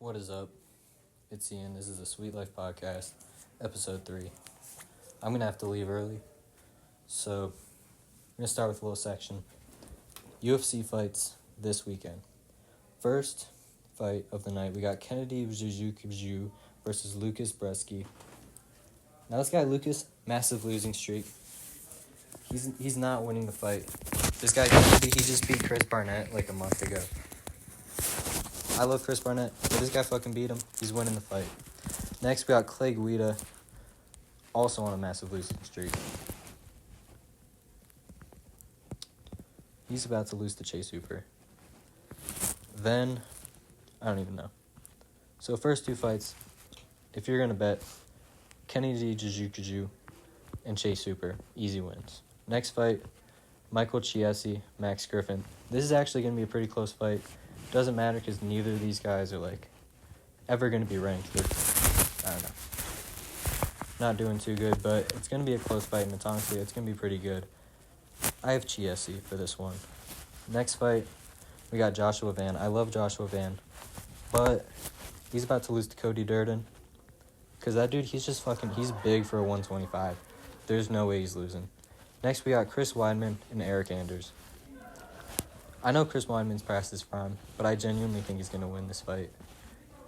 What is up? It's Ian. This is the Sweet Life Podcast, episode 3. I'm going to have to leave early, so I'm going to start with a little section. UFC fights this weekend. First fight of the night, we got Kennedy Zhuzhukju versus Lucas Bresky. Now this guy, Lucas, massive losing streak. He's not winning the fight. This guy, he just beat Chris Barnett like a month ago. I love Chris Barnett, but this guy fucking beat him. He's winning the fight. Next, we got Clay Guida, also on a massive losing streak. He's about to lose to Chase Hooper. Then, I don't even know. So first two fights, if you're going to bet, Kennedy Zhuzhukju and Chase Hooper, easy wins. Next fight, Michael Chiesi, Max Griffin. This is actually going to be a pretty close fight. Doesn't matter because neither of these guys are, ever going to be ranked. They're, I don't know. Not doing too good, but it's going to be a close fight, and honestly, it's going to be pretty good. I have Chiesi for this one. Next fight, we got Joshua Van. I love Joshua Van, but he's about to lose to Cody Durden. Because that dude, he's big for a 125. There's no way he's losing. Next, we got Chris Weidman and Eric Anders. I know Chris Weidman's past his prime, but I genuinely think he's going to win this fight.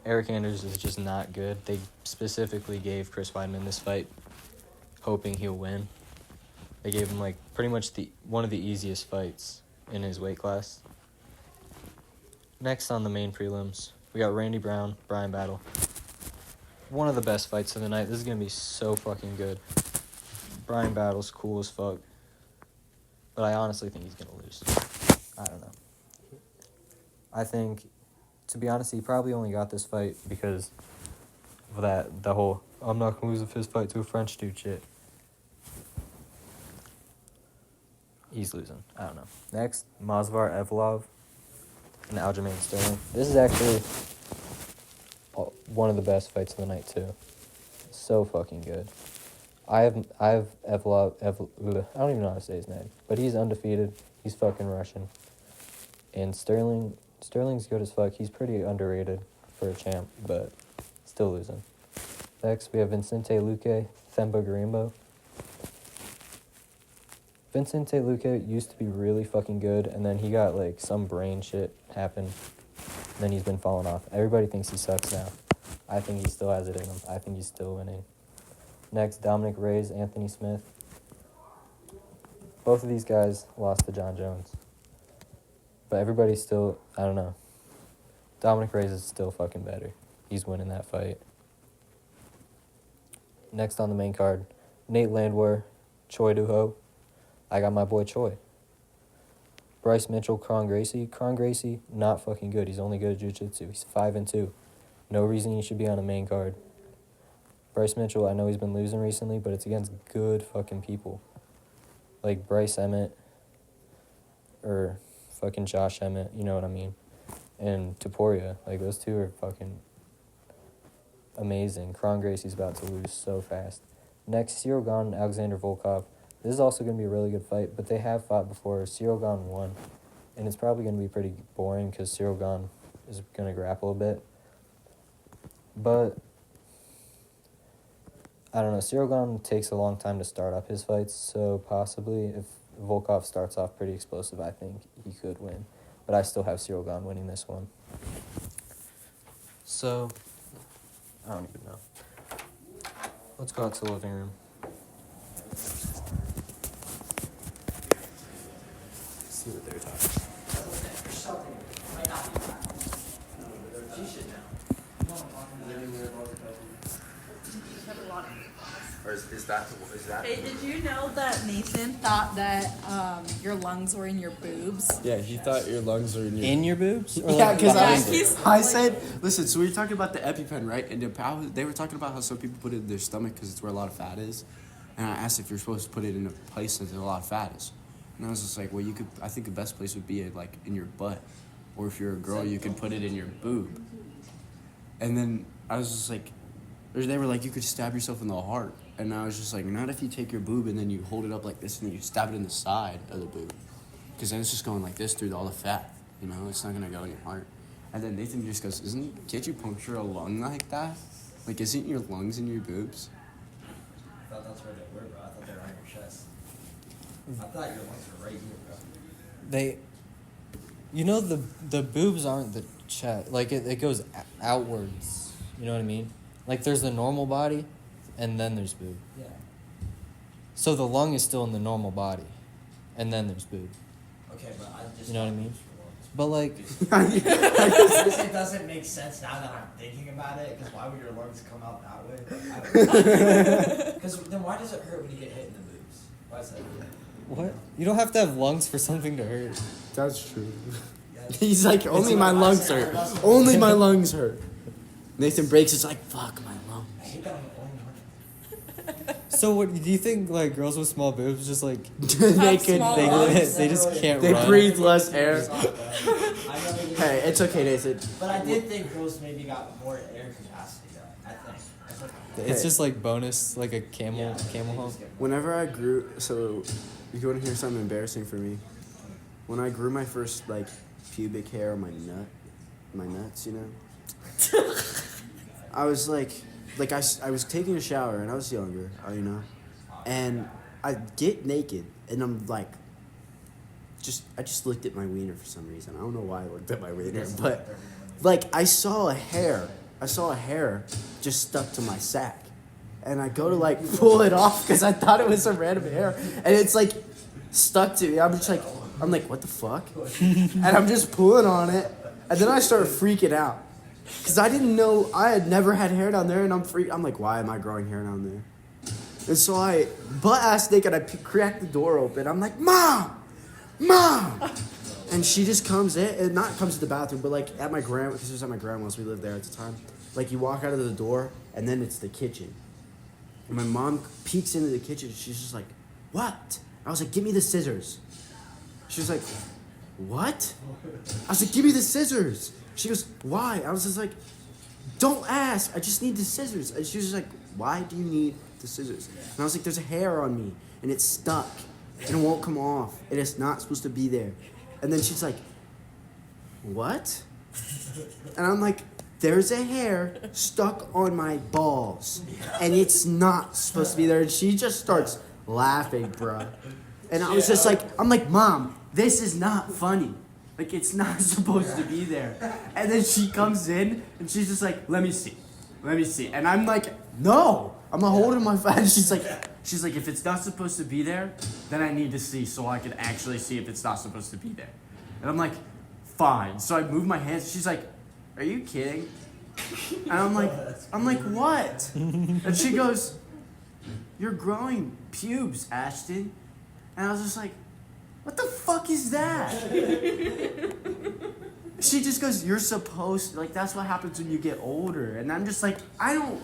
Eric Anders is just not good. They specifically gave Chris Weidman this fight hoping he'll win. They gave him, pretty much one of the easiest fights in his weight class. Next on the main prelims, we got Randy Brown, Brian Battle. One of the best fights of the night. This is going to be so fucking good. Brian Battle's cool as fuck. But I honestly think he's going to lose. I don't know. I think, to be honest, he probably only got this fight because of the whole, I'm not going to lose a fist fight to a French dude shit. He's losing. I don't know. Next, Movsar Evloev and Aljamain Sterling. This is actually one of the best fights of the night, too. So fucking good. I have Evloev, I don't even know how to say his name, but he's undefeated. He's fucking Russian. And Sterling's good as fuck. He's pretty underrated for a champ, but still losing. Next, we have Vicente Luque, Themba Gorimbo. Vicente Luque used to be really fucking good, and then he got, some brain shit happen. And then he's been falling off. Everybody thinks he sucks now. I think he still has it in him. I think he's still winning. Next, Dominic Reyes, Anthony Smith. Both of these guys lost to John Jones. But everybody's still, I don't know. Dominic Reyes is still fucking better. He's winning that fight. Next on the main card, Nate Landwehr, Choi Doo-ho. I got my boy Choi. Bryce Mitchell, Kron Gracie. Kron Gracie, not fucking good. He's only good at jiu-jitsu. He's 5-2. No reason he should be on a main card. Bryce Mitchell, I know he's been losing recently, but it's against good fucking people. Like Bryce Emmett, or fucking Josh Emmett, you know what I mean? And Topuria, those two are fucking amazing. Kron Gracie's about to lose so fast. Next, Ciryl Gane and Alexander Volkov. This is also going to be a really good fight, but they have fought before. Ciryl Gane won, and it's probably going to be pretty boring because Ciryl Gane is going to grapple a bit. But I don't know. Ciryl Gane takes a long time to start up his fights, so possibly if Volkov starts off pretty explosive, I think he could win. But I still have Ciryl Gane winning this one. So, I don't even know. Let's go out to the living room. See what they're talking about. Or is that? Hey, did you know that Nathan thought that your lungs were in your boobs? Yeah, he thought your lungs were in your... In your boobs? Yeah, because he's I said, listen, so we were talking about the EpiPen, right? And they were talking about how some people put it in their stomach because it's where a lot of fat is. And I asked if you're supposed to put it in a place that a lot of fat is. And I was just like, well, you could. I think the best place would be in your butt. Or if you're a girl, you could put it in your boob. And then I was just like, they were like, you could stab yourself in the heart. And I was just like, not if you take your boob and then you hold it up like this and you stab it in the side of the boob. Because then it's just going like this through all the fat. You know, it's not going to go in your heart. And then Nathan just goes, can't you puncture a lung like that? Like, isn't your lungs in your boobs? I thought that's where they were, bro. I thought they were on your chest. I thought your lungs were right here, bro. They, the boobs aren't the chest. Like it goes outwards. You know what I mean? Like there's the normal body, and then there's boob. Yeah. So the lung is still in the normal body, and then there's boob. Okay, but I just. You know what I thought mean? boobs were lungs. But like, It doesn't make sense now that I'm thinking about it, because why would your lungs come out that way? Because then why does it hurt when you get hit in the boobs? Why is that? what? You don't have to have lungs for something to hurt. That's true. Yeah. He's like, only my lungs hurt. Only my lungs hurt. Nathan breaks, it's like, fuck my lungs. I hate that I'm the only one. So what do you think? Like girls with small boobs just like they could, small they lungs. they just can't they run. breathe less air. I know they do. Hey, it's okay, Nathan. But I did think girls maybe got more air capacity, though. I think. That's okay. It's just like bonus, like a camel Yeah, camel they hump. just get more. Whenever I grew, so you want to hear something embarrassing for me? When I grew my first like pubic hair on my nuts, you know. I was like I was taking a shower and I was younger, you know, and I get naked and I'm like, I just looked at my wiener for some reason. I don't know why I looked at my wiener, but like I saw a hair just stuck to my sack. And I go to like pull it off because I thought it was a random hair, and it's like stuck to me. I'm like, what the fuck? And I'm just pulling on it, and then I start freaking out because I didn't know, I had never had hair down there, and I'm like, why am I growing hair down there? And so I butt ass naked, I crack the door open. I'm like, Mom, and she just comes in, and not comes to the bathroom, but like at my because it was at my grandma's. We lived there at the time. Like you walk out of the door, and then it's the kitchen. And my mom peeks into the kitchen. She's just like, what? I was like, give me the scissors. She was like, what? I was like, give me the scissors. She goes, why? I was just like, don't ask. I just need the scissors. And she was just like, why do you need the scissors? And I was like, there's a hair on me. And it's stuck. And it won't come off. And it's not supposed to be there. And then she's like, what? And I'm like, there's a hair stuck on my balls, and it's not supposed to be there. And she just starts laughing, bruh. And I was just like, I'm like, Mom, this is not funny. Like, it's not supposed to be there. And then she comes in, and she's just like, let me see. And I'm like, no. I'm not holding my phone. She's like, if it's not supposed to be there, then I need to see so I can actually see if it's not supposed to be there. And I'm like, fine. So I move my hands. She's like, are you kidding? And I'm like, what? And she goes, you're growing pubes, Ashton. And I was just like, what the fuck is that? She just goes, you're supposed to, like, that's what happens when you get older. And I'm just like, I don't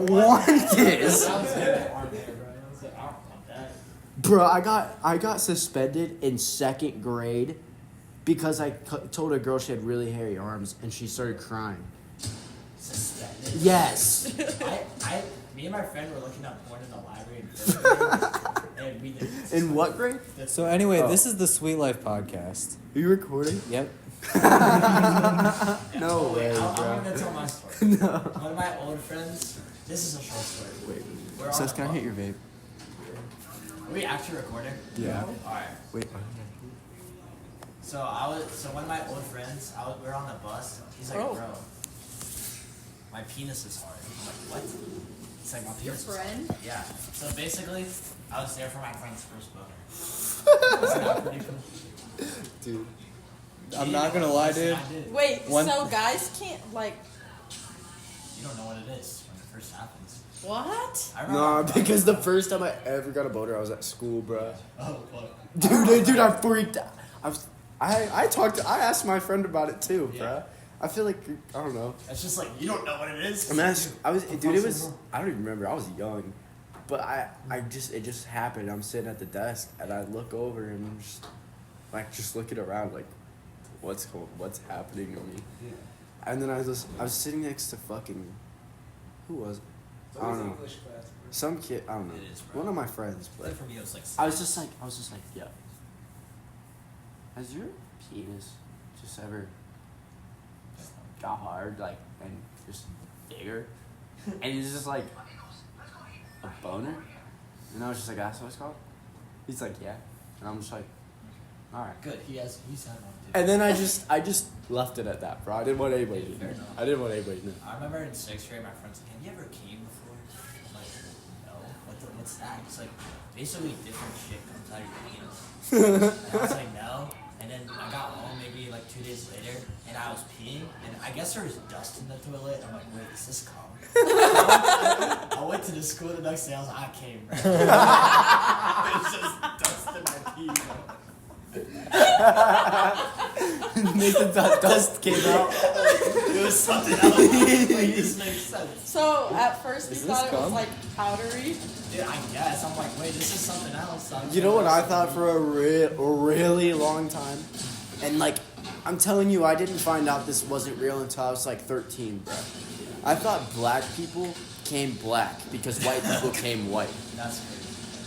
want this. Sounds good at arm hair, bro. I was like, I don't want that. Bro, I got suspended in 2nd grade because I told a girl she had really hairy arms, and she started crying. Suspended. Yes. Me and my friend were looking up porn in the library in 3rd grade, and we did. In what grade? So anyway, Oh. this is the Sweet Life podcast. Are you recording? Yep. No way, I'm bro. gonna tell my story. One of my old friends. This is a short story. Wait. We're on Sus, the can I bus. hit your vape? Are we actually recording? Yeah. All right. Wait. So one of my old friends, we were on the bus. He's like, Oh. bro, my penis is hard. I'm like, what? It's like my Your penis is hard. friend? Yeah. So basically, I was there for my friend's first boner. Isn't that pretty cool? Dude. I'm not gonna lie, dude. I did. Wait, One- so guys can't, like, You don't know what it is when it first happens. what? I remember. Nah, because the first time I ever got a boner, I was at school, bro. Oh, fuck. Dude, I freaked out. I asked my friend about it too, Yeah. bro. I feel like, I don't know. It's just like, you don't know what it is. I mean, it was, I don't even remember. I was young. But it just happened. I'm sitting at the desk, and I look over, and I'm just looking around, like, what's happening to me? Yeah. And then I was sitting next to fucking, who was it? I don't know. Some kid, I don't know. It is, bro. One of my friends, but Like for me, it was like. I was just like, yo. Has your penis just ever got hard, like, and just bigger. And he's just like, a boner? And I was just like, that's what it's called? He's like, yeah. And I'm just like, alright. Good. He's had one too. And then I just left it at that, bro. I didn't want anybody to know. I didn't want anybody to know. I remember in 6th grade, my friend's like, have you ever came before? I'm like, no. What's that? He's like, basically different shit comes out of your penis. And I was like, no. And then I got home maybe like 2 days later, and I was peeing, and I guess there was dust in the toilet. I'm like, wait, is this cum? I went to the school the next day. I was like, I came, bro. It's just dust in my pee, bro. Nathan thought dust came out. It was something else. Like, this makes sense. So at first we Is thought this it was cum? like powdery. Dude, I guess. I'm like, wait, this is something else. So You know what I thought for a really long time? And like, I'm telling you, I didn't find out this wasn't real until I was like 13, bro. I thought black people came black because white people came white. That's crazy.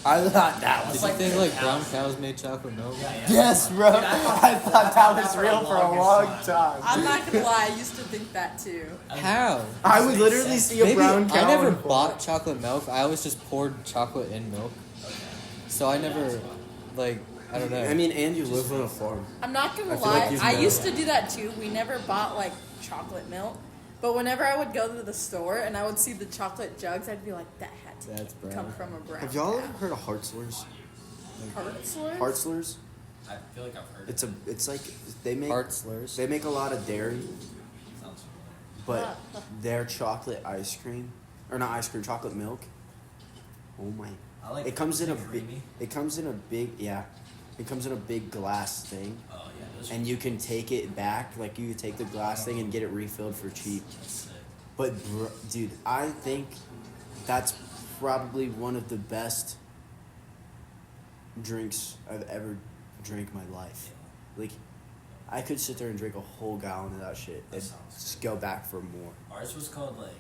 I thought that Did was you like think the like cows. brown cows made chocolate milk? Yeah. yes, bro. Dude, I thought that was real for a long longest time. I'm not gonna lie, I used to think that too. How? I would Makes literally sense. see a Maybe brown cow. I never in a bought chocolate milk. I always just poured chocolate in milk. So I never, like, I don't know. I mean, and you live on a farm. I'm not gonna I feel like lie, you've I never- used to do that too. We never bought like chocolate milk. But whenever I would go to the store and I would see the chocolate jugs, I'd be like, that had to That's brown. come from a brown Have y'all cow. ever heard of Hartzlers? Hartzlers? Hartzlers? I feel like I've heard It's like they make Heart slurs. they make a lot of dairy, Sounds but their chocolate ice cream or not ice cream, chocolate milk. Oh my! I like It comes in a big. creamy. It comes in a big It comes in a big glass thing, Oh, yeah. Those and you can take it back. Like you can take the glass thing and get it refilled for cheap. That's sick. But dude, I think that's probably one of the best drinks I've ever drank in my life. Like, I could sit there and drink a whole gallon of that shit That and sounds just go back for more. Ours was called like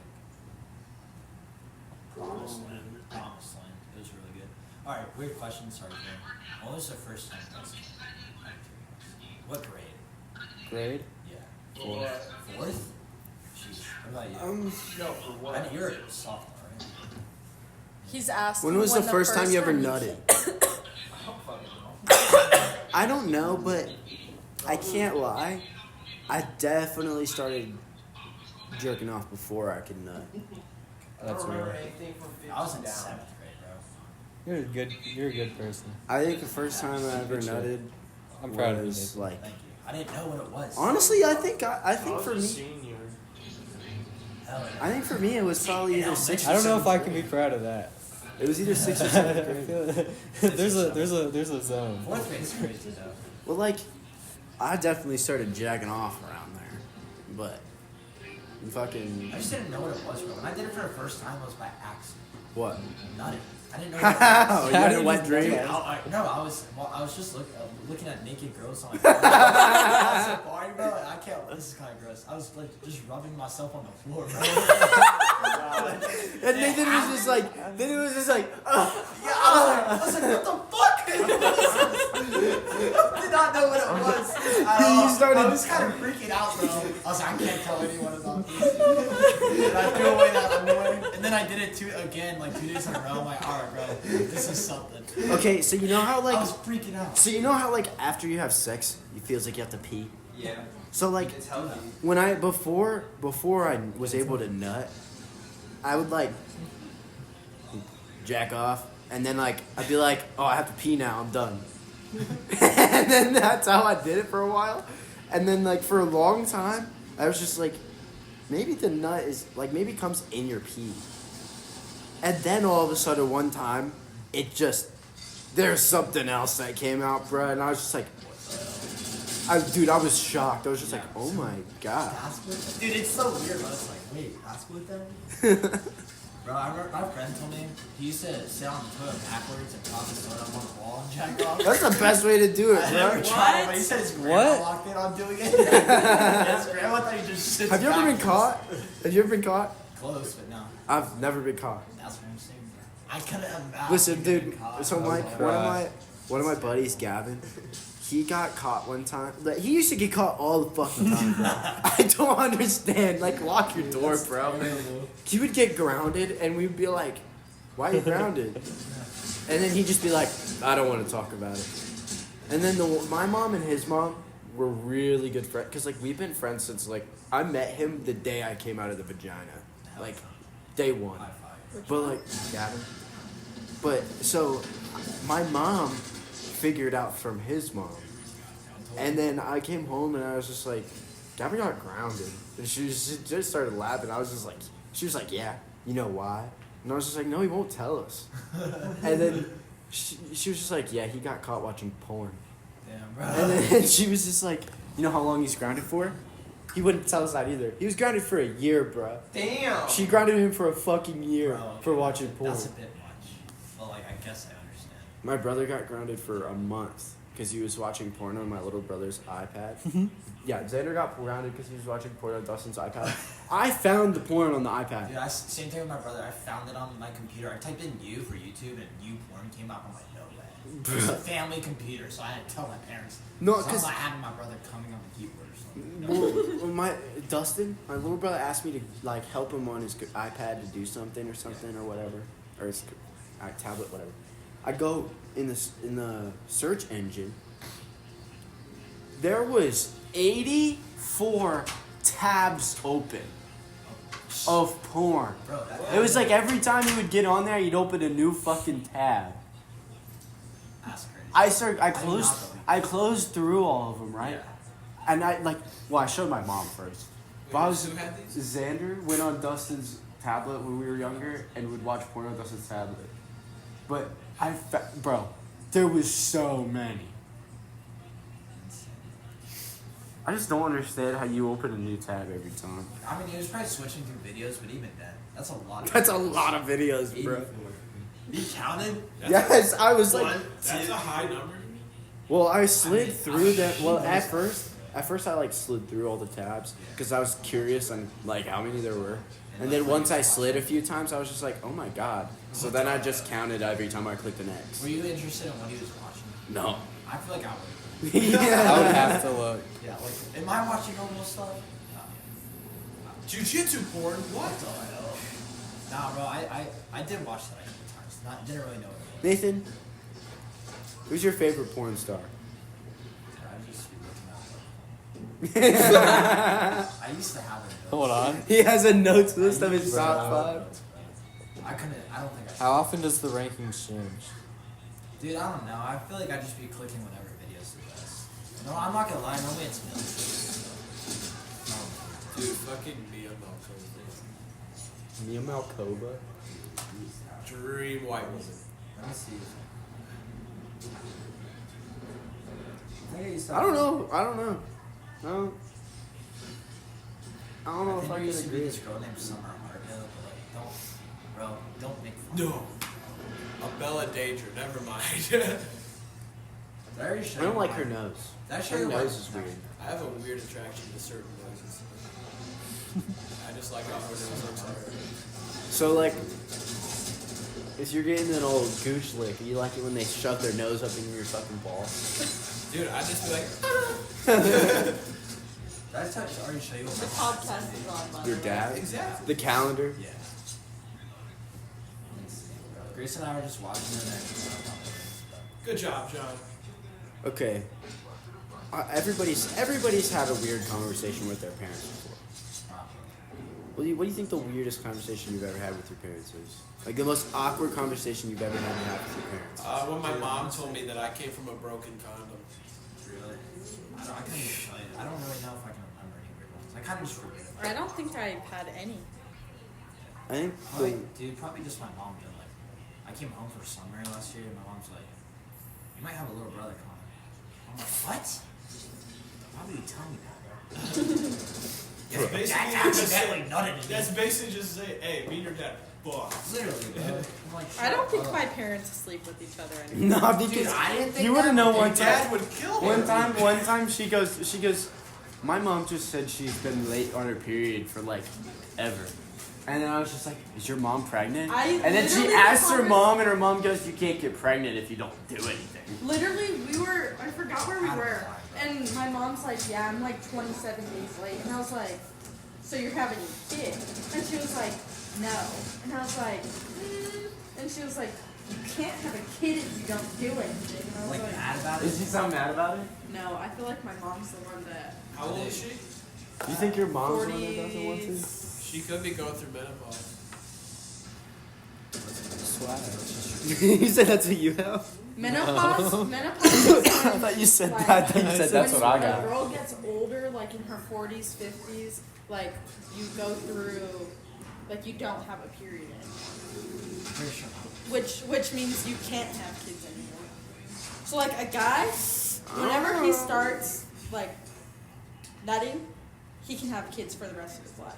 Promised Land. Promised Land. It was really good. All right, weird question. Sorry, Jay. What was the first time you guys came? What grade? Grade? Yeah. Fourth. Fourth? Jeez. What about you? No, for what? I know you're a sophomore, right? He's asking When was the first time you ever nutted? I don't fucking know. I don't know, but I can't lie. I definitely started jerking off before I could nut. I That's don't remember real. anything from 15 I was in down. 7th grade, bro. You're a good person. I think the first time I ever Good shit. nutted I'm proud of you. was Nathan. like. Thank you. I didn't know what it was. Honestly, I think I for was a me, senior. Hell yeah. I think for me it was probably either sixth. I don't know if I seventh can be grade. proud of that. It was either sixth or I seventh grade. feel there's a zone. 4th grade's crazy, though. Well, like, I definitely started jacking off around there, but fucking I just didn't know what it was, bro. When I did it for the first time, it was by accident. what? Nutting. I didn't know what it was. Oh, you How had did a you wet do dream. Dude, that? I was just looking at naked girls on my phone. I was so boring, bro. And I can't. This is kind of gross. I was like just rubbing myself on the floor, bro. And Nathan was just like, Yeah, I was like, what the fuck? Did not know what it was. You started- I was kind of freaking out, bro. I was like, I can't tell anyone about this. And I threw away that underwear. And then I did it again, like 2 days in a row. I'm like, alright, bro, this is something. okay, so you know how I like, was freaking out. after you have sex, it feels like you have to pee. Yeah, So like, it's healthy. when before I was able to nut, I would like jack off, and then like I'd be like, oh, I have to pee now, I'm done. And then that's how I did it for a while, and then like for a long time, I was just like, maybe the nut is like maybe it comes in your pee, and then all of a sudden one time, there's something else that came out, bro, and I was just like. I was shocked. I was just like, oh my god. That's what, dude, it's so weird, bro. It's like, wait, that's what that is? Bro, I remember my friend told me he used to sit on the toilet backwards and toss his toilet up on the wall and jack off. That's the best way to do it, I never bro. tried it, but he said his grandma What? walked in on doing it. His grandma thought he just sits Have you ever been backwards. caught? Have you ever been caught? Close, but no. I've never been caught. That's what I'm saying, bro. I couldn't imagine. Listen, being dude. caught. So I was Mike, like, one of my buddies, Gavin, he got caught one time. Like, he used to get caught all the fucking time, bro. I don't understand. Like, lock your door, bro. He would get grounded, and we'd be like, "Why are you grounded?" And then he'd just be like, "I don't want to talk about it." And then my mom and his mom were really good friends, because like we've been friends since like I met him the day I came out of the vagina, like day one. High five. But like Gavin. But so my mom figured out from his mom. And then I came home and I was just like, Gavin got grounded. And she just started laughing. I was just like, she was like, yeah, you know why? And I was just like, no, he won't tell us. And then she was just like, yeah, he got caught watching porn. Damn, bro. And then she was just like, you know how long he's grounded for? He wouldn't tell us that either. He was grounded for a year, bro. Damn. She grounded him for a fucking year Bro, for watching porn. That's a bit much. Well, like, I guess I understand. My brother got grounded for a month because he was watching porn on my little brother's iPad. Yeah, Xander got grounded because he was watching porn on Dustin's iPad. I found the porn on the iPad. Dude, same thing with my brother. I found it on my computer. I typed in you for YouTube and you porn came up. I'm like, no way. It's a family computer, so I had to tell my parents. No, So I'm because not having my brother coming on the keyboard or something. No. my Dustin, my little brother asked me to like help him on his iPad to do something or something or whatever, or his tablet, whatever. I go in the search engine. There was 84 tabs open of porn. Bro, It was like every time he would get on there, he'd open a new fucking tab. that's crazy. I closed through all of them, right? Yeah. And I showed my mom first. But I was, Who had these? Xander went on Dustin's tablet when we were younger and would watch porn on Dustin's tablet. But bro, there was so many. I just don't understand how you open a new tab every time. I mean, he was probably switching through videos, but even then, that's a lot. That's a lot of videos, 84. bro. You counted? Yes, I was like, That's a high number. well, I slid through that. Well, at first I like slid through all the tabs because I was curious on like how many there were. And then once I slid a few times, I was just like, oh my god. So then I just counted every time I clicked the next. Were you interested in what he was watching? No. I feel like I would. I would have to look. Yeah, like, am I watching normal stuff? Jiu-jitsu porn? What? That's all I know. Nah, bro, I did watch that a couple times. Didn't really know what it was. Nathan, who's your favorite porn star? I used to be looking at them. I used to have it. Hold on. He has a notes list of his top five. I don't think I should. How often does the rankings change? Dude, I don't know. I feel like I'd just be clicking whatever videos the best. No, I'm not gonna lie. Normally it's millions. Dude, fucking Mia Malkova. Mia Malkova. Dream white woman. Let me see. I think I used to. I don't know. No. I don't know I if think I there can used to be agree. this girl named Summer Hardhill, but like, don't make fun. No. A Bella Danger, never mind. Did I already show I don't you like my- her nose. Did I show Her you my- nose is weird. I have a weird attraction to certain noises. I just like how her nose looks like her. So like, if you're getting an old gooch lick, you like it when they shove their nose up in your fucking ball. Dude, I just be like, Did I already show you what The my podcast is on, by Your the way. dad? exactly. The calendar? Yeah. Grace and I were just watching it and Good job, John. Okay. Everybody's had a weird conversation with their parents before. What do you think the weirdest conversation you've ever had with your parents is? Like the most awkward conversation you've ever had to have with your parents? When my mom told me that I came from a broken condom. really, I couldn't even tell you. I don't really know if I can remember any weird ones. I kind of just forget them. I don't think I've had any. I think Probably, dude, probably just my mom being like, I came home for summer last year and my mom's like, you might have a little brother coming. I'm like, what? Why would you tell me that? That's That's basically just accidentally say, nutted me. that's basically just say, hey, me and your dad, fuck. Literally, bro. I'm like, I don't think shut my up. parents sleep with each other anymore. no, Dude, because I didn't think you wouldn't that, know but one Your time. dad would kill him. One time, she goes, my mom just said she's been late on her period for like ever. And then I was just like, is your mom pregnant? And then she asked her mom, and her mom goes, you can't get pregnant if you don't do anything. Literally, I forgot where we were. And my mom's like, yeah, I'm like 27 days late. And I was like, so you're having a kid? And she was like, no. And I was like, And she was like, you can't have a kid if you don't do anything. And I was Like mad about it? Is she so mad about it? no, I feel like my mom's the one that. How old is she? You think your mom's the one that doesn't want to? 40s. She could be going through menopause. Swag. You said that's what you have? Menopause? Menopause is I when, thought you said like, that. I thought you said that's when what I a got. girl gets older, like in her 40s, 50s, like you go through, like you don't have a period anymore. Pretty sure. Which means you can't have kids anymore. So like a guy, whenever he starts like nutting, he can have kids for the rest of his life.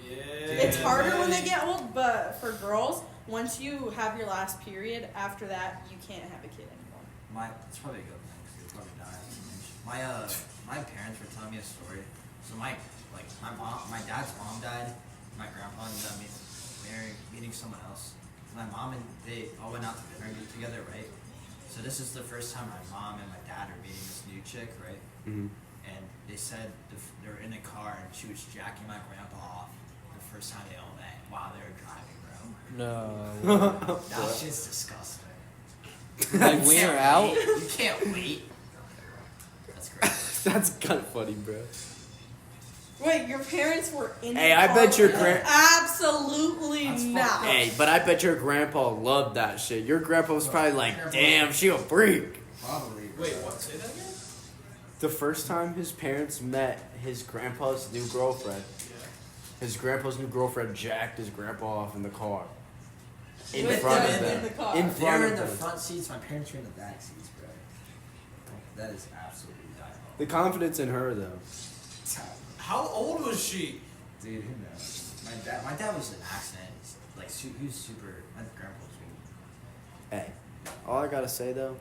Yeah. It's harder when they get old, but for girls, once you have your last period, after that you can't have a kid anymore. It's probably a good thing because you'll probably die. My parents were telling me a story. So my dad's mom died. My grandpa ended up meeting someone else. My mom and they all went out to dinner together, right? So this is the first time my mom and my dad are meeting this new chick, right? Mm-hmm. And they said they were in a car and she was jacking my grandpa off the first time they all met while they were driving, bro. No. That was just disgusting. Like when you're out. You can't wait. That's great. That's kind of funny, bro. Wait, your parents were in Hey, the I car bet your with you? grand- Absolutely That's fucked not. up. Hey, but I bet your grandpa loved that shit. Your grandpa was probably like, damn, she a freak. Probably. Bro. Wait, what? Say that again? The first time his parents met his grandpa's new girlfriend, his grandpa's new girlfriend jacked his grandpa off in the car. In With front them of them. in the car. In They front were of in the them. front seats. My parents were in the back seats, bro. That is absolutely diabolical. The confidence in her, though. How old was she? Dude, who knows? My dad was an accident. Like he was super. My grandpa was old. Hey, all I gotta say, though,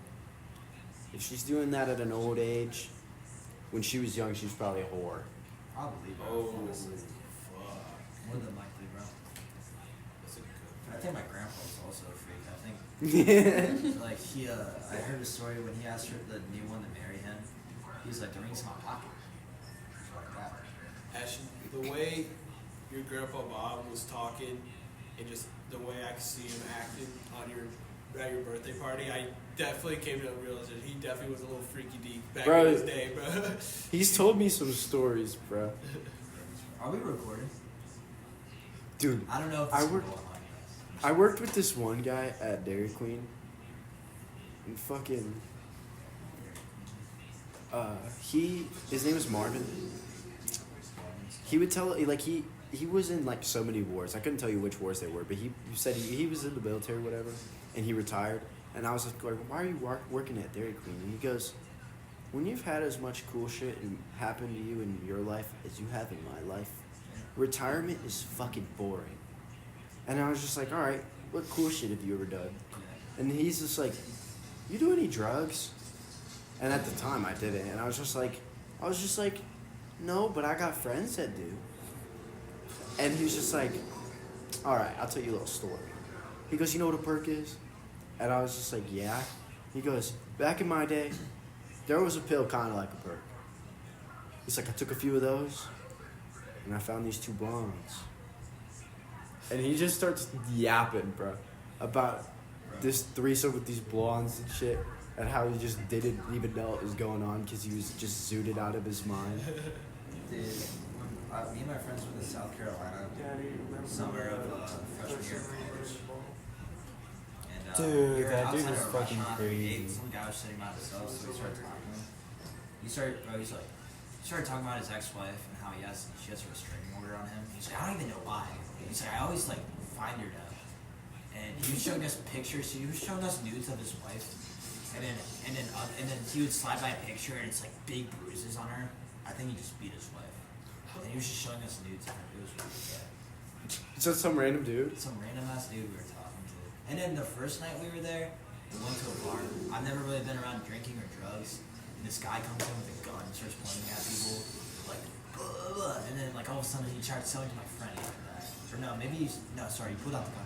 if she's doing that at an old age, when she was young, she was probably a whore. Probably, bro. Oh, Honestly. fuck. More than likely, bro. That's a good. I think my grandpa was also a freak. I think Yeah. like I heard a story when he asked her the new one to marry him. He's like, the ring's in my pocket. Shit like that. Ashton, the way your grandpa Bob was talking, and just the way I could see him acting at your birthday party, I definitely came to realize that he definitely was a little freaky deep back Bro. in his day, bro. He's told me some stories, bro. Are we recording? Dude, I don't know if I this work- will go on, guys. I worked with this one guy at Dairy Queen. And fucking... his name was Marvin. He would tell, like, he was in, like, so many wars. I couldn't tell you which wars they were, but he said he was in the military or whatever, and he retired. And I was like, why are you working at Dairy Queen? And he goes, when you've had as much cool shit happen to you in your life as you have in my life, retirement is fucking boring. And I was just like, all right, what cool shit have you ever done? And he's just like, you do any drugs? And at the time I didn't. And I was just like, no, but I got friends that do. And he was just like, all right, I'll tell you a little story. He goes, you know what a perk is? And I was just like, yeah. He goes, back in my day, there was a pill kind of like a perk. He's like, I took a few of those, and I found these two blondes. And he just starts yapping, bro, about this threesome with these blondes and shit, and how he just didn't even know what was going on because he was just zooted out of his mind. Dude, when, me and my friends went to South Carolina summer of freshman year of college. And, Dude, we were that dude outside was of a fucking restaurant, crazy. Some guy was sitting by himself, so we started talking to him. He started talking about his ex-wife and how she has a restraining order on him. He's like, I don't even know why. He's like, I always like find her now. And he was showing us pictures. He was showing us nudes of his wife. And then he would slide by a picture and it's like big bruises on her. I think he just beat his wife. And he was just showing us nudes of her. It was really bad. It's just some random dude. Some random ass dude we were talking to. And then the first night we were there, we went to a bar. I've never really been around drinking or drugs. And this guy comes in with a gun and starts pointing at people, like, blah, blah, blah. And then like all of a sudden he started selling to my friend after that. Or no, maybe you. No, sorry, you pulled out the gun.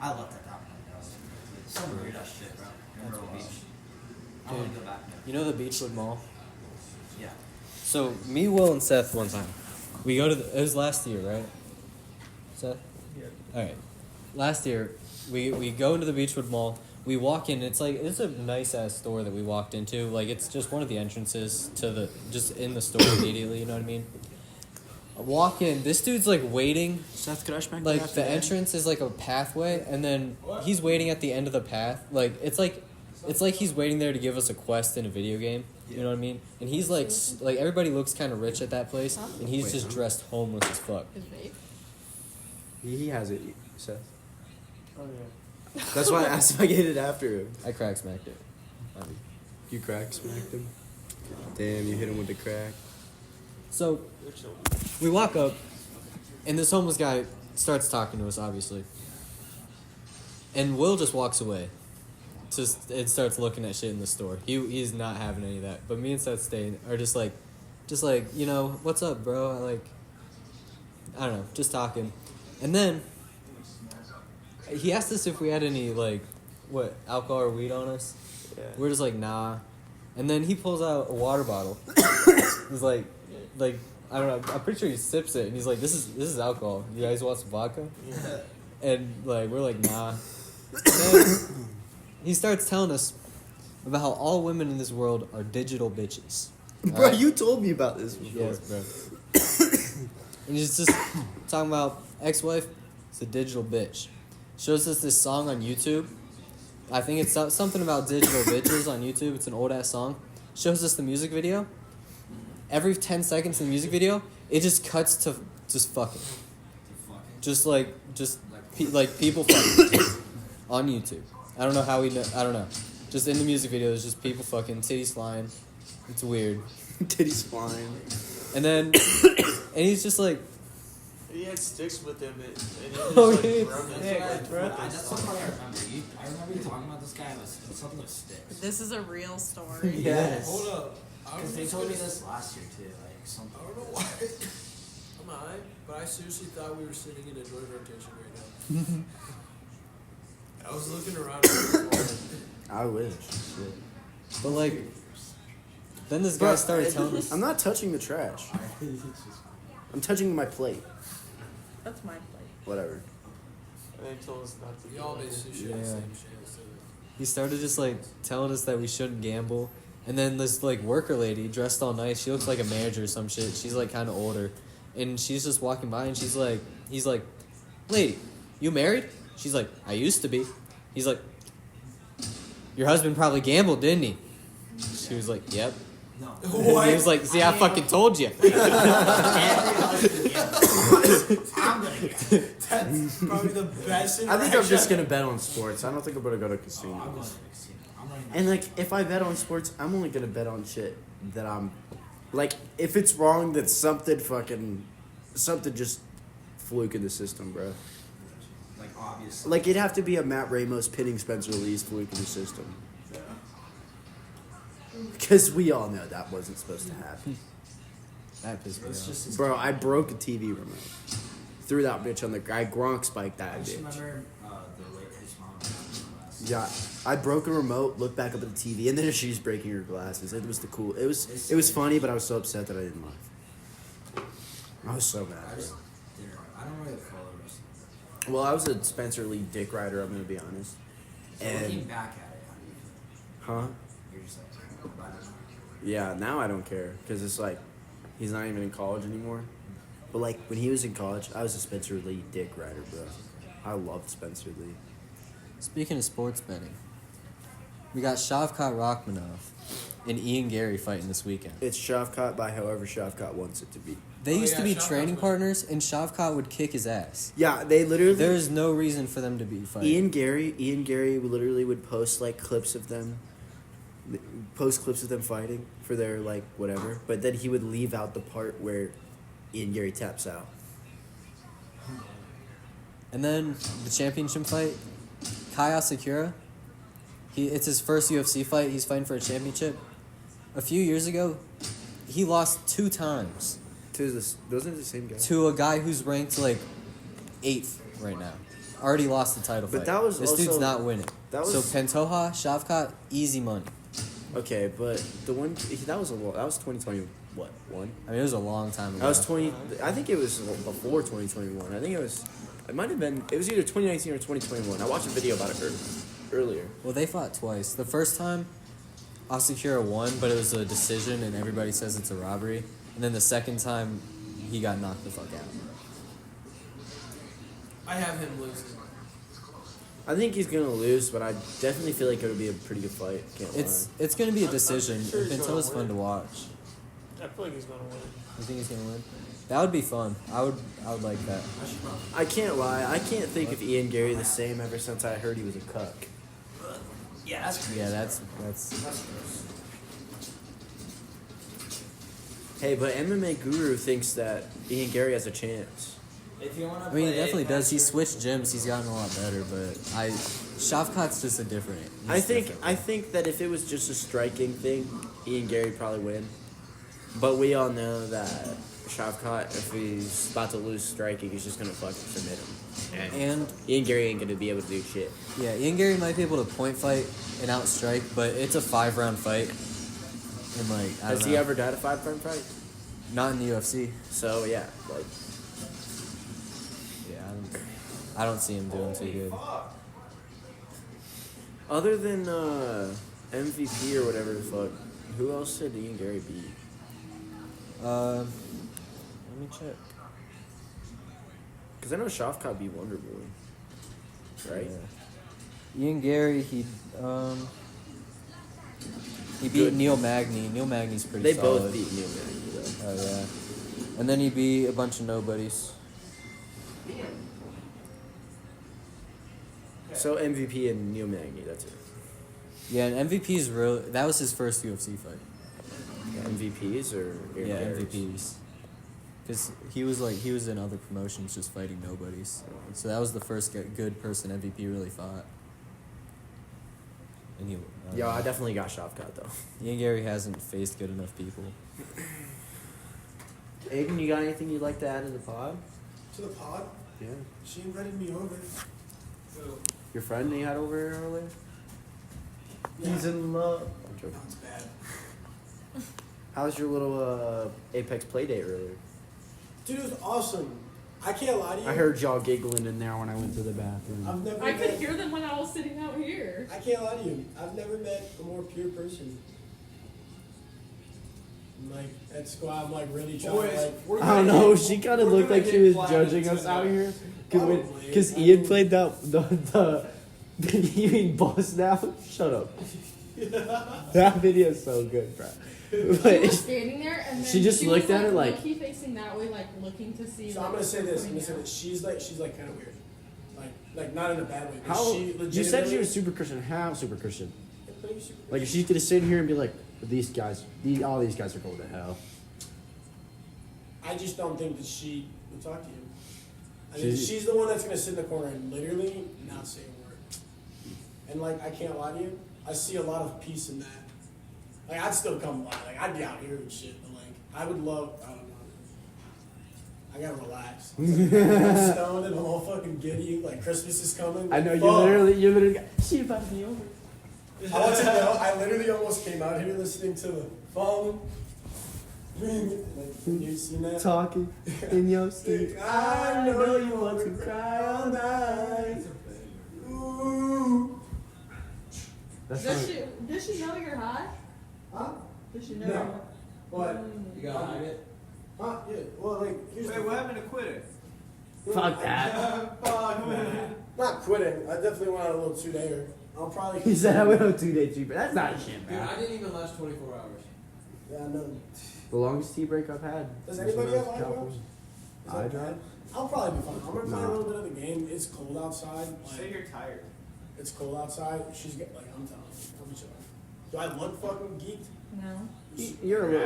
I left at that point. That was some weird ass shit, bro. Myrtle Beach. I want to go back there. You know the Beechwood Mall? Yeah. So me, Will, and Seth one time, we go to it was last year, right? Seth? Yeah. All right. Last year, we go into the Beechwood Mall. We walk in. It's a nice ass store that we walked into. Like it's just one of the entrances to the just in the store immediately. You know what I mean? I walk in. This dude's like waiting. Seth, could I smack you Like after the that? entrance is like a pathway, and then he's waiting at the end of the path. Like it's like he's waiting there to give us a quest in a video game. You know what I mean? And he's like everybody looks kind of rich at that place, and he's just dressed homeless as fuck. His vape. He has it, Seth. Oh yeah. That's why I asked if I get it after him. I crack smacked it. You crack smacked him? Damn, you hit him with the crack. So we walk up, and this homeless guy starts talking to us, obviously. And Will just walks away. And starts looking at shit in the store. He's not having any of that. But me and Seth are just like, you know, what's up, bro? I don't know, just talking. And then he asked us if we had any alcohol or weed on us. Yeah. We're just like, nah. And then he pulls out a water bottle. He's like I don't know. I'm pretty sure he sips it, and he's like, "This is alcohol. You guys want some vodka?" Yeah. And we're like, "Nah." And then he starts telling us about how all women in this world are digital bitches. Bro, Alright? you told me about this before. Yes, bro. And he's just talking about ex-wife. It's a digital bitch. Shows us this song on YouTube. I think it's something about digital bitches on YouTube. It's an old ass song. Shows us the music video. Every 10 seconds in the music video, it just cuts to just fucking. Just people fucking on YouTube. I don't know how we know. I don't know. Just in the music video, there's just people fucking, titties flying. It's weird. Titties flying. And then, and he's just like, He had sticks with him, and he Oh, just yeah. broke his Yeah, leg bro. with That's this. something I remember. I remember you talking about this guy. It was something with sticks. This is a real story. yes. Hold up. I Because was they just told me gonna- this last year too. Like something. I don't know why. I'm high, but I seriously thought we were sitting in a joint rotation right now. I was looking around. I wish. Shit. But then this guy started telling us. I'm not touching the trash. I'm touching my plate. That's my plate. Whatever. And they told us not to. We all basically Yeah. the same shit. So He started just telling us that we shouldn't gamble. And then this worker lady dressed all nice. She looks like a manager or some shit. She's kind of older, and she's just walking by, and he's like, "Lady, you married?" She's like, "I used to be." He's like, "Your husband probably gambled, didn't he?" She was like, "Yep." No. What? He was like, "See, I fucking told you." I'm gonna get it. that's probably the best. I think I'm just interaction. gonna bet on sports. I don't think I'm gonna go to I'm casino. going to the casino. I'm running And if I bet on sports, I'm only gonna bet on shit that I'm if it's wrong, that's something just fluke in the system, bro. like obviously. Like it'd have to be a Matt Ramos pinning Spencer Lee's fluke in the system. Because we all know that wasn't supposed to happen. That pissed me It's off. just. Bro, I broke a TV remote. Threw that bitch on the guy. Gronk spiked I that just bitch. remember the way his mom was in class. Yeah, I broke a remote, looked back up at the TV, and then she's breaking her glasses. It was it was funny, but I was so upset that I didn't laugh. I was so mad. I Bro. just didn't. I don't really follow wrestling. Well, I was a Spencer Lee dick rider. I'm gonna be honest. So looking And back at it, how do you feel? huh? You're just like, why not? Yeah, now I don't care because it's he's not even in college anymore. But when he was in college, I was a Spencer Lee dick rider, bro. I loved Spencer Lee. Speaking of sports betting, we got Shavkat Rachmanov and Ian Gary fighting this weekend. It's Shavkat by however Shavkat wants it to be. They Oh, used yeah, to be Shavkat's training winning. partners, and Shavkat would kick his ass. Yeah, they literally. There is no reason for them to be fighting. Ian Gary literally would post clips of them, fighting for their whatever, but then he would leave out the part where Ian Gary taps out. And then the championship fight, Kaya Sakura. It's his first UFC fight. He's fighting for a championship. A few years ago, he lost 2 times Those are the same guy. to a guy who's ranked 8th right now. Already lost the title But fight. that was this also- dude's not winning. that was- So Pantoja, Shavkat, easy money. Okay, but that was 2020 what one? I mean, it was a long time ago. That was 20. I think it was before 2021. I think it was. It might have been. It was either 2019 or 2021. I watched a video about it earlier. Well, they fought twice. The first time, Asakura won, but it was a decision, and everybody says it's a robbery. And then the second time, he got knocked the fuck out. I have him losing. I think he's gonna lose, but I definitely feel like it would be a pretty good fight. Can't It's gonna be a decision. sure he's gonna Pantoja's fun win. to watch. I feel like he's gonna win. You think he's gonna win? That would be fun. I would like that. I can't lie. I can't think of Ian Gary the same ever since I heard he was a cuck. Yeah, that's crazy. Yeah, that's. Hey, but MMA Guru thinks that Ian Gary has a chance. If you want to I mean, he definitely does. He switched gyms. He's gotten a lot better, but Shavkat's just a different. I think that if it was just a striking thing, Ian Gary would probably win. But we all know that Shavkat, if he's about to lose striking, he's just gonna fucking submit him. And Ian Gary ain't gonna be able to do shit. yeah, Ian Gary might be able to point fight and outstrike, but it's a 5-round fight. And like, I Has don't he know. ever died a 5-round fight? Not in the UFC. So yeah, like Yeah, I don't see him doing too good. other than MVP or whatever the fuck, who else did Ian Gary beat? Let me check. Because I know Shavkat beat Wonder Boy, right? Yeah. Ian Gary, he beat Good. Neil Magny. Neil Magny's pretty They solid. both beat Neil Magny though. Oh yeah. And then he beat a bunch of nobodies. So MVP and Neil Magny, that's it. Yeah, and MVP's real. That was his first UFC fight. MVPs or Ian Yeah, Gary's? MVPs. Because he was in other promotions just fighting nobodies. So that was the first good person MVP really fought. And he. Yo, I definitely got Shavkat though. Ian Gary hasn't faced good enough people. Aiden, you got anything you'd like to add to the pod? To the pod? Yeah. She invited me over. So, Your friend you had over here earlier? yeah. He's in love. I'm joking. No, it's bad. How's your little Apex play date earlier? Dude, it was awesome. I can't lie to you. I heard y'all giggling in there when I went to the bathroom. I've never I could met, hear them when I was sitting out here. I can't lie to you. I've never met a more pure person. Like, at school, I'm like really trying to like. I don't know. She kind of looked like she was judging us out here because Ian played the you mean boss now? Shut up. That video is so good, bro. She was But standing there and then She just was, looked at her like- low-key facing that way, like looking to see. So like, I'm gonna say this. I'm coming gonna say out. this. She's like kind of weird. Like not in a bad way. But how she you said legitimately- she was super Christian? How super Christian? Like, super- Like if she's gonna sit here and be like, these guys, all these guys are going to hell. I just don't think that she would talk to you. I think She- she's the one that's gonna sit in the corner and literally not say a word. And like, I can't lie to you. I see a lot of peace in that. Like, I'd still come by. Like, I'd be out here and shit. But like, I would love. I don't know. I gotta relax. I'm stoned and I'm all fucking giddy. Like Christmas is coming. I know you Fuck. literally got she about to be over. I want to know. I literally almost came out here listening to the phone ring. Like, you seen that? Talking in your sleep. I know you want to cry all night. Ooh. That's Does she know you're high? Huh? Does she know? No. You're high? What? You gotta hide it. Huh? Yeah. Well, like, here's Wait, what happened to quitting? Fuck that. Fuck, man. Not quitting. I definitely went on a little 2-dayer. I'll probably. He said I went on 2 day cheaper. That's not shit, Dude, man. I didn't even last 24 hours. Yeah, I know. The longest tea break I've had. Does was anybody when I have was eye in drops? California. Is that Eye bad? drop? I'll probably be fine. I'm gonna play Nah. a little bit of the game. It's cold outside. Say Like, you're tired. it's cold outside. She's get like, I'm telling you. I'll be chilling. Do I look fucking geeked? No.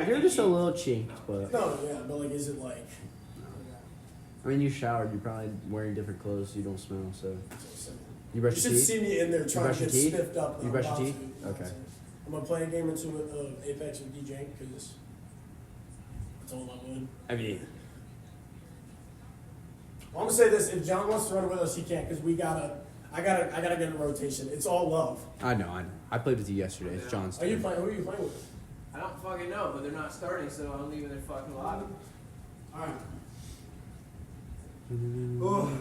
You're just a little chinked, but No, yeah, but like, is it like? I mean, you showered. You're probably wearing different clothes, so you don't smell. So you You brush should your teeth. see me in there trying brush to your get teeth? sniffed up. You I'm brush your about teeth? to. Okay. I'm gonna play a game or two of Apex with DJ because I told him I would. I mean, Well, I'm gonna say this: if John wants to run with us, he can, because I gotta get in rotation. It's all love. I know. I played with you yesterday. It's John's Are you turn. playing? Who are you playing with? I don't fucking know, but they're not starting, so I'm leaving their fucking lobby. All right. Oh,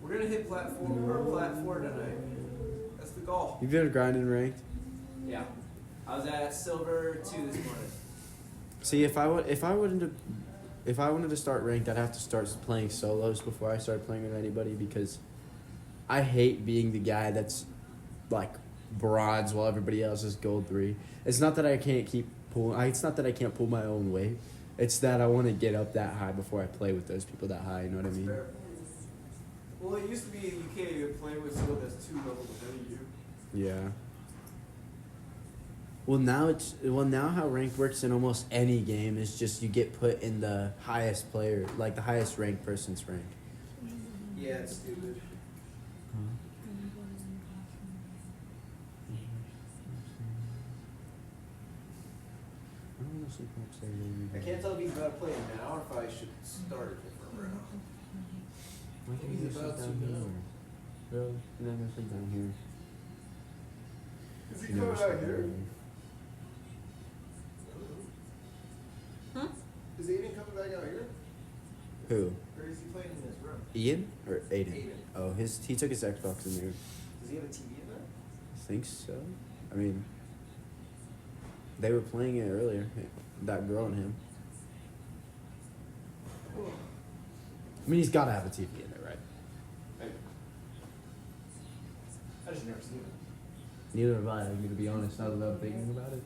we're gonna hit plat 4 tonight. That's the goal. You've been grinding ranked. Yeah. I was at silver 2 this morning. See, if I wanted to start ranked, I'd have to start playing solos before I start playing with anybody, because I hate being the guy that's like bronze while everybody else is gold 3. It's not that I can't it's not that I can't pull my own weight. It's that I want to get up that high before I play with those people that high. You know what I mean? Fair. Well, it used to be you can't even play with someone that's 2 levels ahead of you. Yeah. Well, now how ranked works in almost any game is just you get put in the highest player, like the highest ranked person's rank. Yeah, it's stupid. I can't tell if he's about to play it now or if I should start a different round. Why can't you He's sit about down to here? know. Bro, you're not gonna sit down here. Is You he never coming sit out down here? Huh? Is Aiden coming back out here? Who? Or is he playing in this room? Ian or Aiden? Aiden. Oh, he took his Xbox in there. Does he have a TV in there? I think so. I mean, they were playing it earlier. That girl and him. I mean, he's got to have a TV in there, right? I just never seen it. Neither have I. To be honest, now that I'm thinking about it.